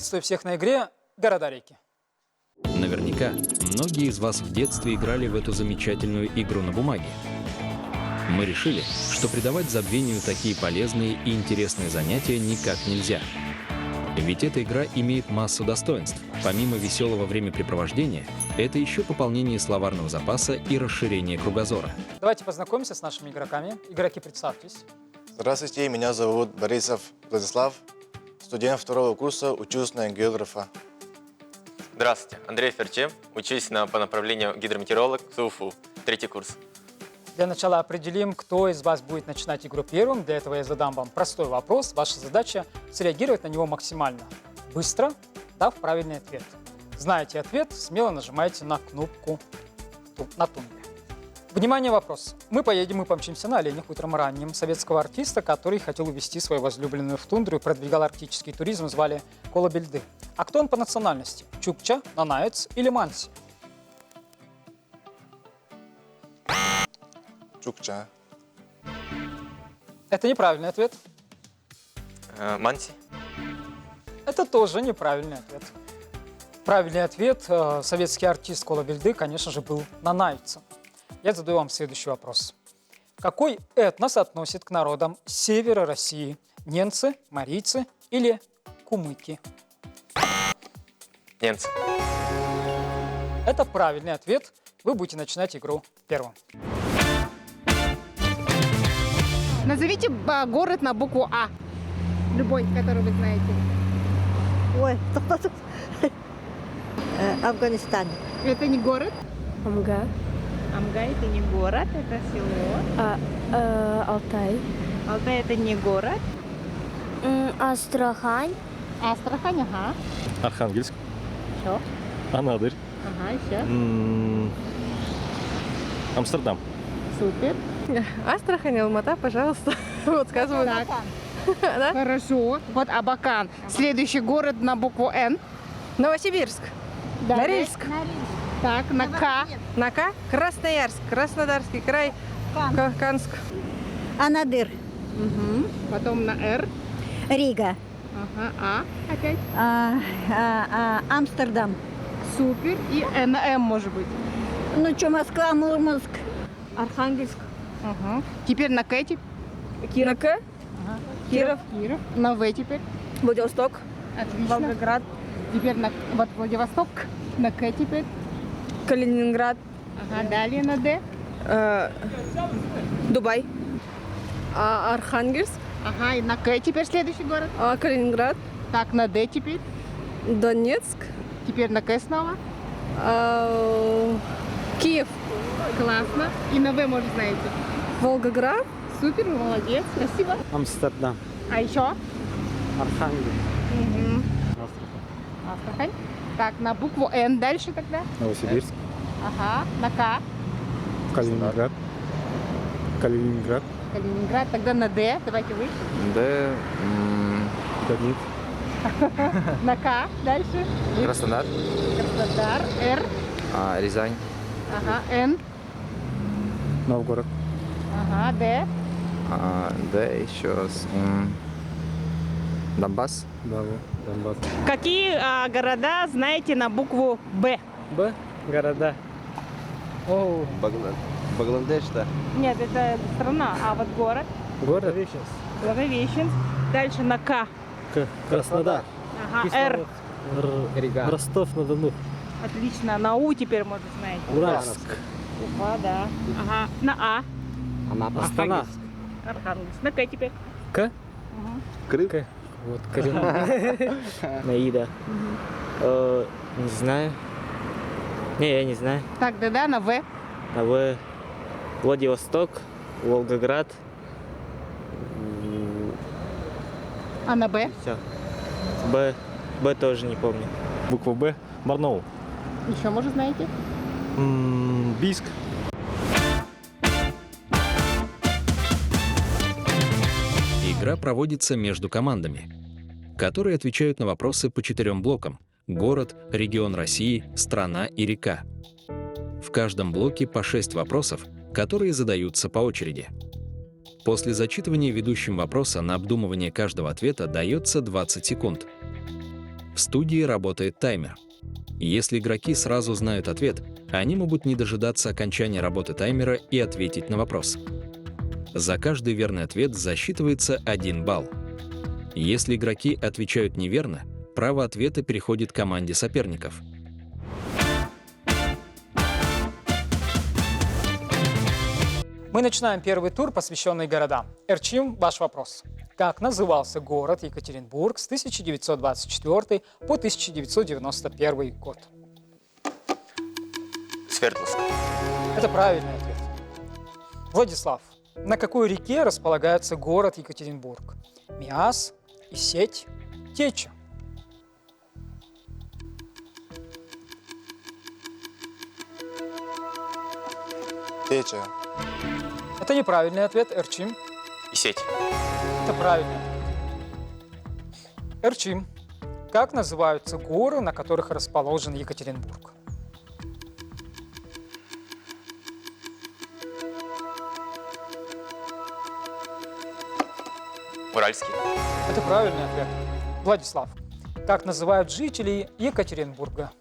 Приветствую всех на игре «Города-реки». Наверняка многие из вас в детстве играли в эту замечательную игру на бумаге. Мы решили, что придавать забвению такие полезные и интересные занятия никак нельзя. Ведь эта игра имеет массу достоинств. Помимо веселого времяпрепровождения, это еще пополнение словарного запаса и расширение кругозора. Давайте познакомимся с нашими игроками. Игроки, представьтесь. Здравствуйте, меня зовут Борисов Владислав, студент второго курса, учусь на географа. Здравствуйте, Андрей Ферче, учусь по направлению гидрометеоролог СУФУ, 3-й курс. Для начала определим, кто из вас будет начинать игру первым. Для этого я задам вам простой вопрос. Ваша задача – среагировать на него максимально быстро, дав правильный ответ. Знаете ответ, смело нажимаете на кнопку на тумбе. Внимание, вопрос. Мы поедем и помчимся на оленях утром ранним. Советского артиста, который хотел увезти свою возлюбленную в тундру и продвигал арктический туризм, звали Колобельды. А кто он по национальности? Чукча, нанаец или манси? Чукча. Это неправильный ответ. Манси. Это тоже неправильный ответ. Правильный ответ – советский артист Колобельды, конечно же, был нанайцем. Я задаю вам следующий вопрос. Какой этнос относит к народам севера России? Ненцы, марийцы или кумыки? Ненцы. Это правильный ответ. Вы будете начинать игру первым. Назовите город на букву А. Любой, который вы знаете. Ой, кто тут? Афганистан. Это не город? Амга, Амга это не город, это село. Алтай, Алтай это не город. Астрахань, Астрахань, ага. Архангельск, Еще. Анадырь, Ага, еще. Амстердам. Супер. Астрахань, Алмата, пожалуйста. Вот сказывают. Так, Да? хорошо. Вот Абакан. Следующий город на букву Н. Новосибирск, Да. Норильск, Так, на К. на К, Красноярск, Краснодарский край, Канск. Анадыр. Угу. Потом на Р. Рига. Ага, А опять. Амстердам. Супер. И на М может быть. Ну что, Москва, Мурманск. Архангельск, Ага. Теперь на К. На К, Киров, Киров. На В теперь. Владивосток, Отлично. Волгоград, Теперь на вот Владивосток. На К теперь. Калининград, Ага, далее на Д. Дубай, Архангельск, Ага, и на К теперь следующий город. Калининград, Так, на Д теперь. Донецк, Теперь на К снова. Киев, Классно. И на В, может, знаете. Волгоград, Супер, вы молодец. Спасибо. Амстердам. А еще? Архангельск. Угу. Астрахань. Так, на букву Н дальше тогда. Новосибирск. Ага, на К. Калининград. Калининград. Калининград. Тогда на Д. Давайте вы. Д. Донецк. На К дальше. Краснодар. Краснодар. Р. Рязань. Ага, Н. Новгород. Ага, Д. Д еще раз. Донбасс. Да, Донбасс. Какие города знаете на букву Б? Б. Города. О, Бангладеш, да? Нет, это страна, а вот город. Город. Благовещенск. Дальше на К. Краснодар. Ага, Р. Ростов-на-Дону. Отлично. На У теперь, может, знаете. Уральск. Уфа, да. Ага. На А. Астана. Архангельск. На К теперь. К. Крым. Вот Крым. Наида. Не знаю. Не, я не знаю. Так, да, на В. А вы Владивосток, Волгоград. А на Б. Все. Б тоже не помню. Буква Б. Барнаул. Еще, может, знаете? Бийск. Игра проводится между командами, которые отвечают на вопросы по 4 блокам: город, регион России, страна и река. В каждом блоке по 6 вопросов, которые задаются по очереди. После зачитывания ведущим вопроса на обдумывание каждого ответа дается 20 секунд. В В студии работает таймер. Если игроки сразу знают ответ, они могут не дожидаться окончания работы таймера и ответить на вопрос. За каждый верный ответ засчитывается 1 балл. Если игроки отвечают неверно, право ответа переходит команде соперников. Мы начинаем первый тур, посвященный городам. Эрчим, ваш вопрос. Как назывался город Екатеринбург с 1924 по 1991 год? Свердловск. Это правильный ответ. Владислав, на какой реке располагается город Екатеринбург? Миас, Исеть, Теча. Теча. Это неправильный ответ, Эрчим. И сеть. Это правильный ответ. Эрчим, как называются горы, на которых расположен Екатеринбург? Уральский. Это правильный ответ. Владислав, как называют жителей Екатеринбурга?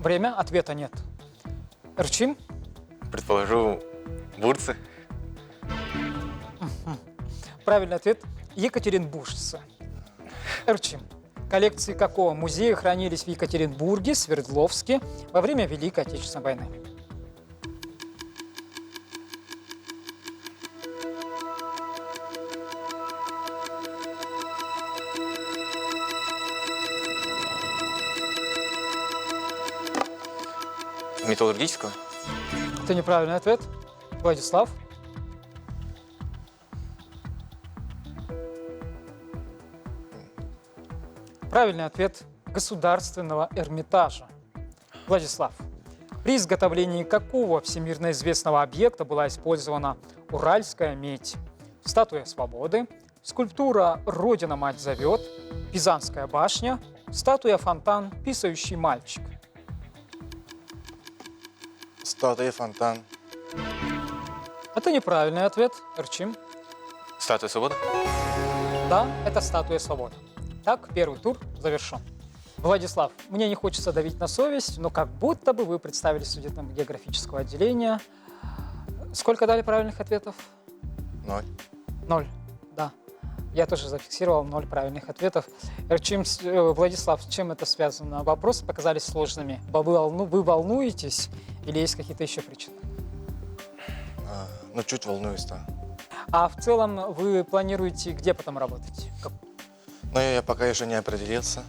Время, ответа нет. Эрчим, Предположу, бурцы. правильный ответ – екатеринбуржцы. Эрчим, коллекции какого музея хранились в Екатеринбурге, Свердловске во время Великой Отечественной войны? Металлургического. Это неправильный ответ. Владислав. Правильный ответ – Государственного Эрмитажа. Владислав, при изготовлении какого всемирно известного объекта была использована уральская медь? Статуя Свободы, скульптура «Родина-мать зовет», Пизанская башня, статуя-фонтан «Писающий мальчик». Статуя фонтан. Это неправильный ответ. Эрчим. Статуя свободы. Да, это статуя свободы. Так, первый тур завершен. Владислав, мне не хочется давить на совесть, но как будто бы вы представили студентам географического отделения. Сколько дали правильных ответов? 0. 0. Да. Я тоже зафиксировал 0 правильных ответов. Эрчим, Владислав, с чем это связано? Вопросы показались сложными. Вы волнуетесь или есть какие-то еще причины? Ну, чуть волнуюсь, да. А в целом вы планируете где потом работать? Но я пока еще не определился.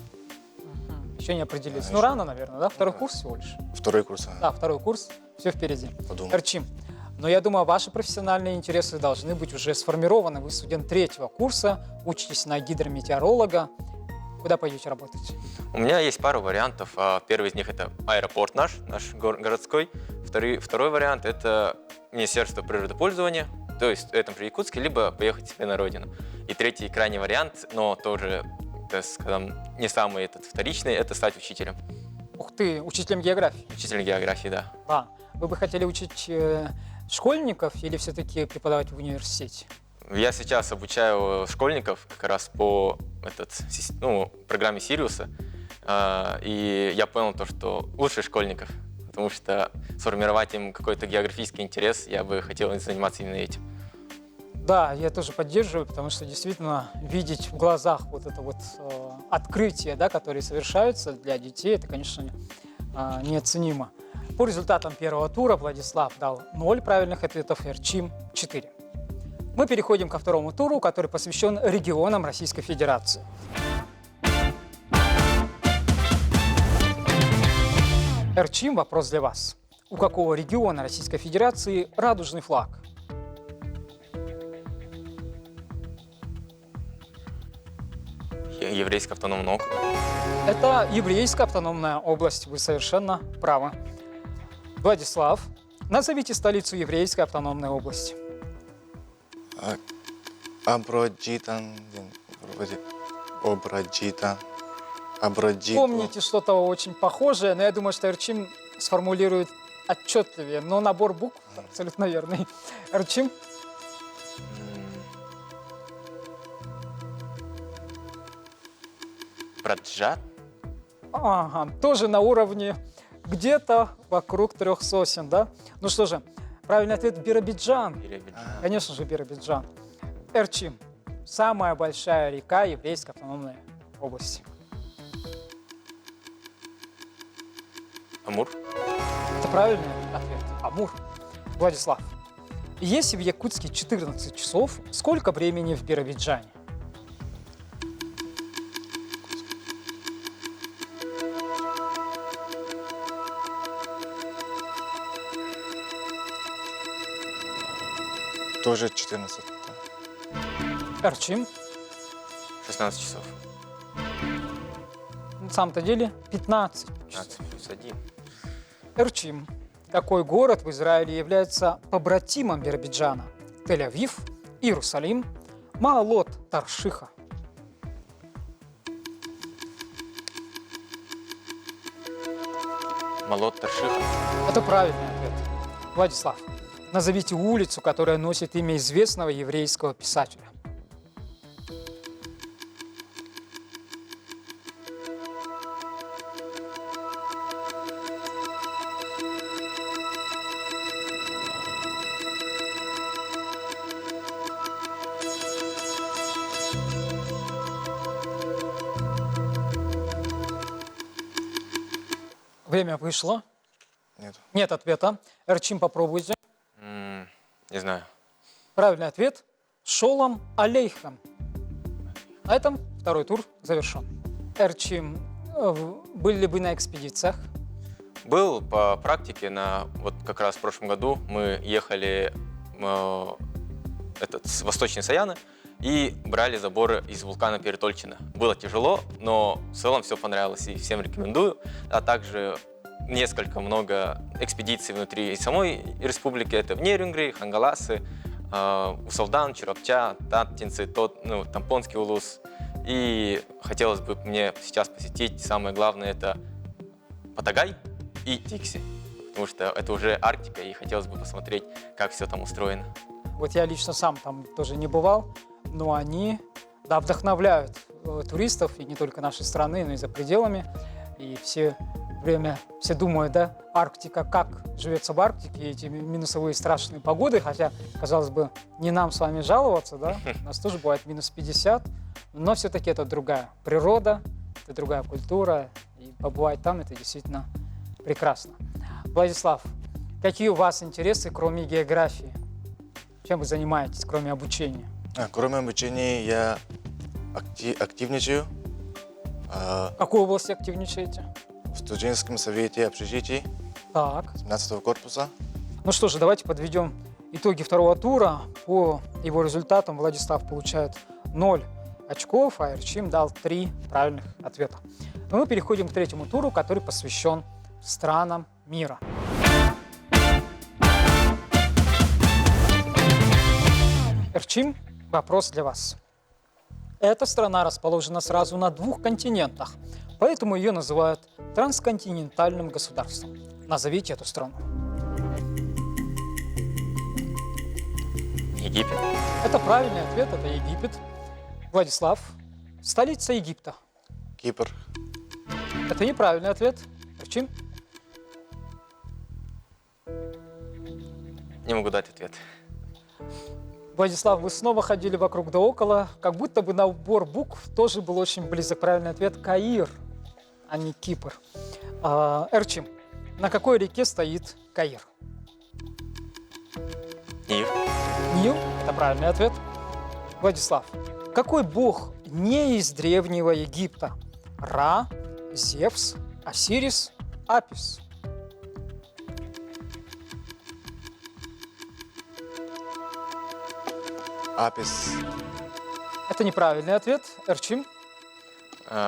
Еще не определились. Да, Ну, еще. рано, наверное, да? Второй курс всего лишь. Второй курс. Да, второй курс. Все впереди. Подумал. Эрчим, но я думаю, ваши профессиональные интересы должны быть уже сформированы. Вы студент 3-го курса, учитесь на гидрометеоролога. Куда пойдете работать? У меня есть пару вариантов. Первый из них это аэропорт наш городской. Второй вариант это Министерство природопользования, то есть это при Якутске, либо поехать себе на родину. И третий крайний вариант, но тоже, так скажем, не самый вторичный, это стать учителем. Ух ты, учителем географии. Учителем географии, да. Да. Вы бы хотели учить школьников или все-таки преподавать в университете? Я сейчас обучаю школьников как раз по программе Сириуса. И я понял то, что лучше школьников, потому что сформировать им какой-то географический интерес, я бы хотел заниматься именно этим. Да, я тоже поддерживаю, потому что действительно видеть в глазах вот это вот открытие, да, которые совершаются для детей, это, конечно, неоценимо. По результатам первого тура Владислав дал 0 правильных ответов, Эрчим 4. Мы переходим ко второму туру, который посвящен регионам Российской Федерации. Эрчим, вопрос для вас. У какого региона Российской Федерации радужный флаг? Еврейская автономная округ. Это еврейская автономная область. Вы совершенно правы. Владислав, назовите столицу еврейской автономной области. Аброджитан. Вроде Обраджита. Аброджит. Помните что-то очень похожее, но я думаю, что Эрчим сформулирует отчетливее. Но набор букв абсолютно верный. Эрчим? Браджат? Ага, тоже на уровне где-то вокруг 3 сосен, да? Ну что же, правильный ответ – Биробиджан. Биробиджан. Конечно же, Биробиджан. Эрчим – самая большая река еврейской автономной области. Амур? Это правильный ответ. Амур. Владислав. Если в Якутске 14 часов, сколько времени в Биробиджане? Тоже 14. Эрчим. 16 часов. На самом-то деле 15 часов. 15 плюс 1. Эрчим. Какой город в Израиле является побратимом Биробиджана? Тель-Авив, Иерусалим, Маалот, Таршиха. Малот Таршиха. Это правильный ответ. Владислав, назовите улицу, которая носит имя известного еврейского писателя. Время вышло. Нет. Нет ответа. Эрчим, попробуйте. Не знаю. Правильный ответ – Шолом Алейхем. На этом второй тур завершен. Эрчим, были ли вы на экспедициях? Был по практике вот как раз в прошлом году мы ехали с Восточной Саяны и брали заборы из вулкана Перетольчина. Было тяжело, но в целом все понравилось и всем рекомендую. А также много экспедиций внутри самой республики. Это в Нерюнгри, Хангаласы, Усалдан, Чурапча, Таттинцы, Тампонский улус. И хотелось бы мне сейчас посетить, самое главное, это Паттагай и Тикси, потому что это уже Арктика, и хотелось бы посмотреть, как все там устроено. Вот я лично сам там тоже не бывал, но они, да, вдохновляют туристов, и не только нашей страны, но и за пределами. И все думают, да, Арктика, как живется в Арктике, эти минусовые страшные погоды, хотя, казалось бы, не нам с вами жаловаться, да, у нас тоже бывает минус 50, но все-таки это другая природа, это другая культура, и побывать там это действительно прекрасно. Владислав, какие у вас интересы, кроме географии? Чем вы занимаетесь, кроме обучения? Кроме обучения я активничаю В какой области активничаете? в студенческом совете общежитий Так. 17 корпуса. Ну что же, давайте подведем итоги второго тура. По его результатам Владислав получает 0 очков, а Эрчим дал 3 правильных ответа. Но мы переходим к третьему туру, который посвящен странам мира. Эрчим, вопрос для вас. Эта страна расположена сразу на 2 континентах, поэтому ее называют трансконтинентальным государством. Назовите эту страну. Египет. Это правильный ответ, это Египет. Владислав, столица Египта. Кипр. Это неправильный ответ. Эрчим? Не могу дать ответ. Владислав, вы снова ходили вокруг да около, как будто бы набор букв тоже был очень близок. Правильный ответ – Каир, а не Кипр. Эрчим, на какой реке стоит Каир? Нил. Нил – это правильный ответ. Владислав, какой бог не из Древнего Египта? Ра, Зевс, Осирис, Апис. Апис. Это неправильный ответ. Эрчим?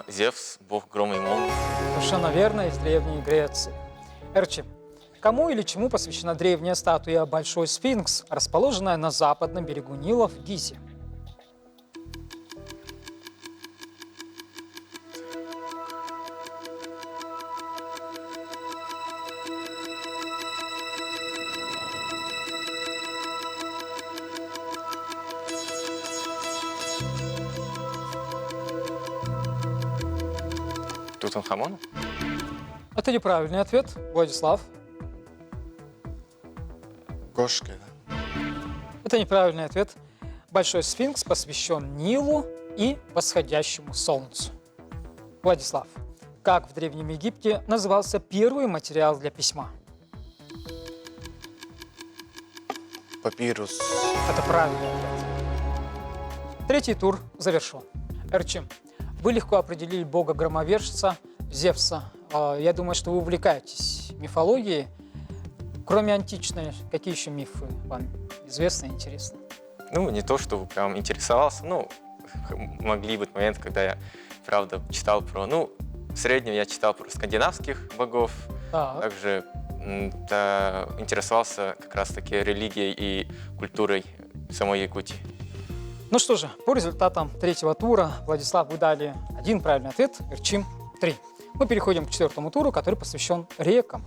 Зевс, бог грома и молнии. Совершенно верно, из Древней Греции. Эрчим, Кому или чему посвящена древняя статуя Большой сфинкс, расположенная на западном берегу Нила в Гизе? Тутанхамон? Это неправильный ответ. Владислав. Кошка, да? Это неправильный ответ. Большой сфинкс посвящен Нилу и восходящему солнцу. Владислав, как в Древнем Египте назывался первый материал для письма? Папирус. Это правильный ответ. Третий тур завершен. Эрчим, вы легко определили бога-громовержца Зевса. Я думаю, что вы увлекаетесь мифологией. Кроме античной, какие еще мифы вам известны и интересны? Ну, не то, чтобы прям интересовался. Ну, могли быть моменты, когда я, правда, читал про... Ну, в среднем я читал про скандинавских богов. Так. Также интересовался как раз-таки религией и культурой самой Якутии. Ну что же, по результатам третьего тура, Владислав, вы дали один правильный ответ, Эрчим 3. Мы переходим к четвертому туру, который посвящен рекам.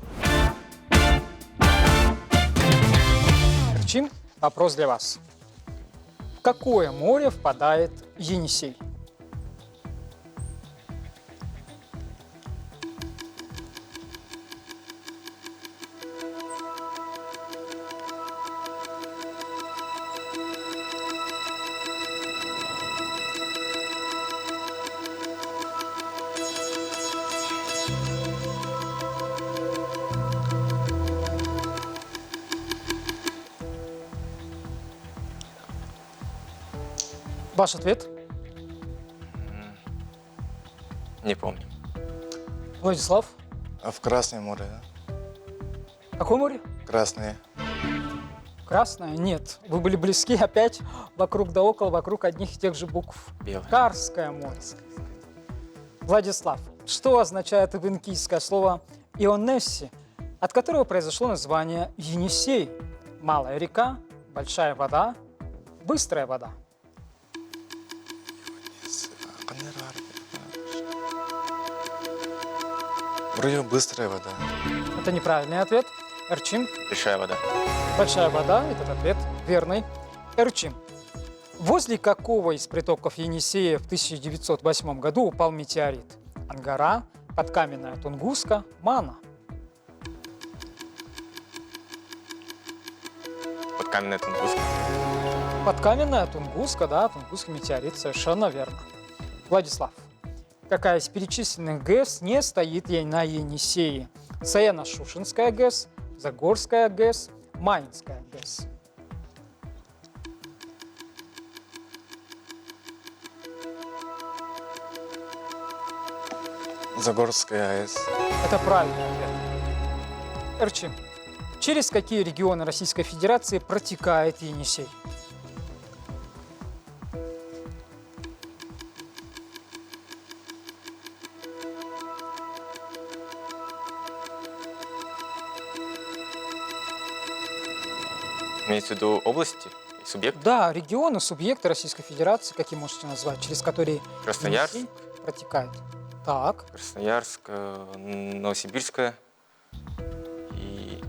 Эрчим, вопрос для вас. В какое море впадает Енисей? Ваш ответ? Не помню. Владислав, А в Красное море, да? какое море? Красное. Красное? Нет. Вы были близки опять вокруг да около, вокруг одних и тех же букв. Белое. Карское море. Владислав, что означает ивенкийское слово «ионесси», от которого произошло название Енисей? Малая река, большая вода, быстрая вода. Вроде быстрая вода. Это неправильный ответ. Эрчим. Большая вода. Большая вода. Этот ответ верный. Эрчим. Возле какого из притоков Енисея в 1908 году упал метеорит? Ангара, Подкаменная Тунгуска, Мана. Подкаменная Тунгуска. Подкаменная Тунгуска, да, Тунгусский метеорит, совершенно верно. Владислав, какая из перечисленных ГЭС не стоит ей на Енисее? Саяно-Шушенская ГЭС, Загорская ГЭС, Маинская ГЭС. Загорская АЭС. Это правильный ответ. Эрчим, через какие регионы Российской Федерации протекает Енисей? Имеется в виду области и субъекты? Да, регионы, субъекты Российской Федерации, какие можете назвать, через которые Красноярск. Енисей протекает. Так, Красноярск, Новосибирская и...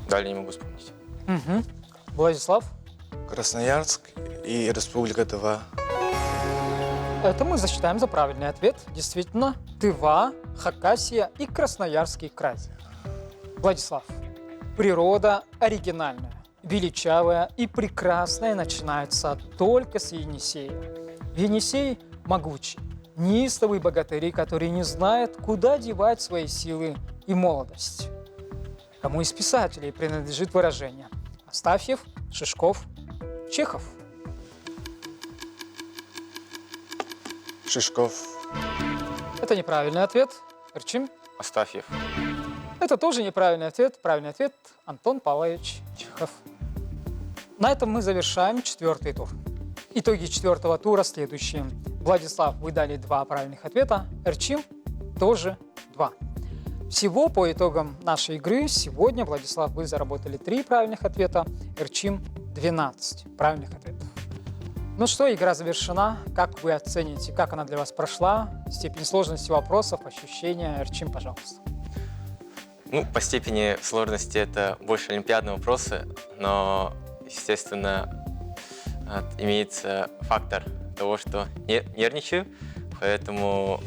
Далее не могу вспомнить. угу. Владислав, Красноярск и Республика Тыва. это мы засчитаем за правильный ответ. Действительно, Тыва, Хакасия и Красноярский край. Владислав, природа оригинальная, величавая и прекрасная начинается только с Енисея. Енисей могучий, неистовый богатырь, который не знает, куда девать свои силы и молодость. Кому из писателей принадлежит выражение Астафьев, Шишков, Чехов? Шишков. Это неправильный ответ. Эрчим. Астафьев. Это тоже неправильный ответ. Правильный ответ – Антон Павлович Чехов. На этом мы завершаем четвертый тур. Итоги четвертого тура следующие. Владислав, вы дали 2 правильных ответа. Эрчим тоже 2. Всего по итогам нашей игры сегодня, Владислав, вы заработали 3 правильных ответа, Эрчим 12 правильных ответов. Ну что, игра завершена. Как вы оцените, как она для вас прошла? Степень сложности вопросов, ощущения. Эрчим, пожалуйста. Ну, по степени сложности это больше олимпиадные вопросы, но, естественно, имеется фактор того, что нервничаю, поэтому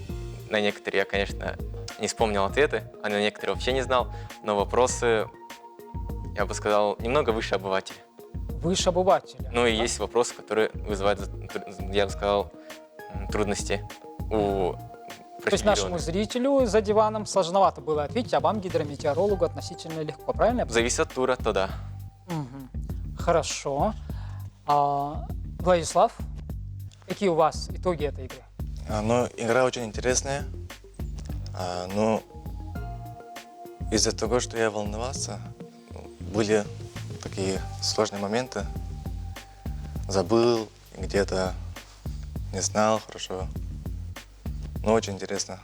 на некоторые я, конечно, не вспомнил ответы, а на некоторые вообще не знал, но вопросы, я бы сказал, немного выше обывателя. Выше обывателя. Ну и есть вопросы, которые вызывают, я бы сказал, трудности у То есть нашему зрителю за диваном сложновато было ответить, а вам, гидрометеорологу, относительно легко, правильно? я понимаю? Зависит от тура, то да. Хорошо. Владислав, какие у вас итоги этой игры? Ну, игра очень интересная. Ну, из-за того, что я волновался, были такие сложные моменты. Забыл, где-то не знал хорошо. Но очень интересно.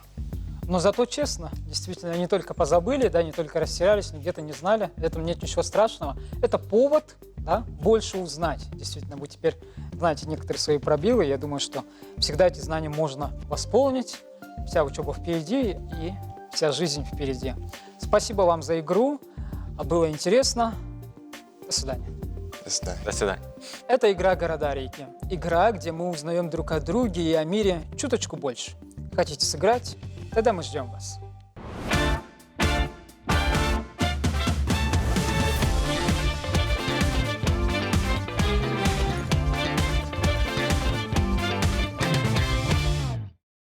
Но зато честно, действительно, не только позабыли, да, не только растерялись, но где-то не знали. В этом нет ничего страшного. Это повод, да, больше узнать. Действительно, вы теперь знаете некоторые свои пробелы. Я думаю, что всегда эти знания можно восполнить. Вся учеба впереди и вся жизнь впереди. Спасибо вам за игру. Было интересно. До свидания. До свидания. До свидания. Это игра «Города-реки». Игра, где мы узнаем друг о друге и о мире чуточку больше. Хотите сыграть? Тогда мы ждем вас.